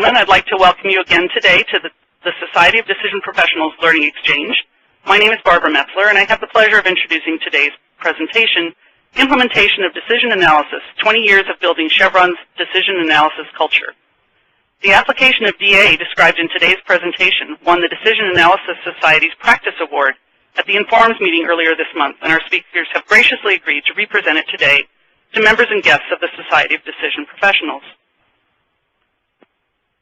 I'd like to welcome you again today to the Society of Decision Professionals Learning Exchange. My name is Barbara Metzler, and I have the pleasure of introducing today's presentation, Implementation of Decision Analysis, 20 Years of Building Chevron's Decision Analysis Culture. The application of DA described in today's presentation won the Decision Analysis Society's Practice Award at the Informs meeting earlier this month, and our speakers have graciously agreed to represent it today to members and guests of the Society of Decision Professionals.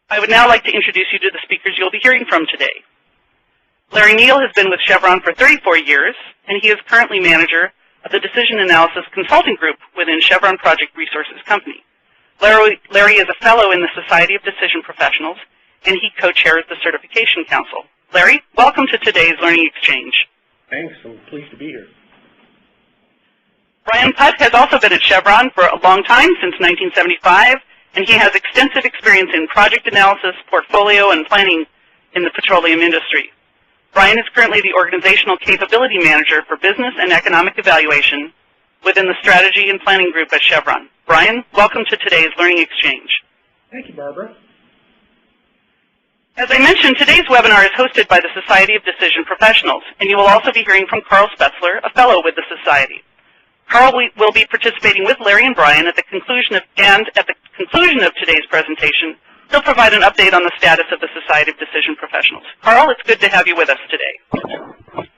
I would now like to introduce you to the speakers you'll be hearing from today. Larry Neal has been with Chevron for 34 years, and he is currently manager of the Decision Analysis Consulting Group within Chevron Project Resources Company. Larry is a fellow in the Society of Decision Professionals, and he co-chairs the Certification Council. Larry, welcome to today's Learning Exchange. Thanks, I'm pleased to be here. Brian Putt has also been at Chevron for a long time, since 1975, and he has extensive experience in project analysis, portfolio, and planning in the petroleum industry. Brian is currently the Organizational Capability Manager for Business and Economic Evaluation within the Strategy and Planning Group at Chevron. Brian, welcome to today's Learning Exchange. Thank you, Barbara. As I mentioned, today's webinar is hosted by the Society of Decision Professionals, and you will also be hearing from Carl Spetzler, a fellow with the Society. Carl will be participating with Larry and Brian at the conclusion of today's presentation. He'll provide an update on the status of the Society of Decision Professionals. Carl, it's good to have you with us today.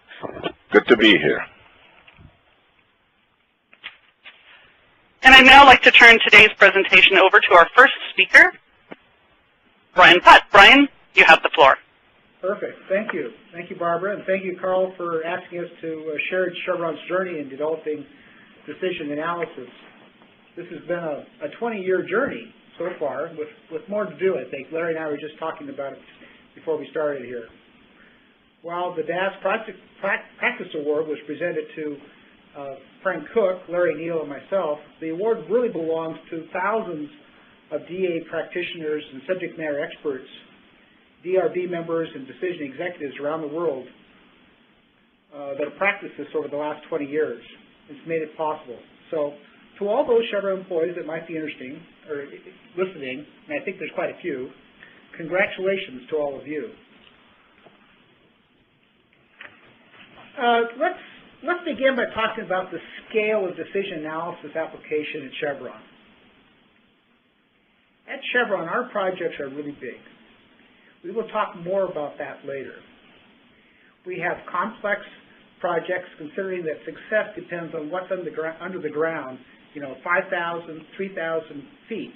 Good to be here. And I'd now like to turn today's presentation over to our first speaker, Brian Putt. Brian, you have the floor. Perfect. Thank you. Thank you, Barbara, and thank you, Carl, for asking us to share Chevron's journey in developing decision analysis. This has been a 20-year journey so far, with more to do, I think. Larry and I were just talking about it before we started here. While the DAS Practice Award was presented to Frank Cook, Larry Neal, and myself, the award really belongs to thousands of DA practitioners and subject matter experts, DRB members, and decision executives around the world that have practiced this over the last 20 years. It's made it possible. So to all those Chevron employees that might be interesting or listening, and I think there's quite a few, congratulations to all of you. Let's begin by talking about the scale of decision analysis application at Chevron. At Chevron, our projects are really big. We will talk more about that later. We have complex projects, considering that success depends on what's under the ground, 5,000, 3,000 feet.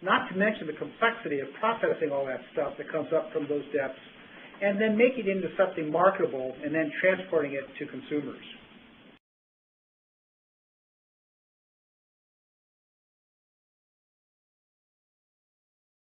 Not to mention the complexity of processing all that stuff that comes up from those depths, and then making it into something marketable and then transporting it to consumers.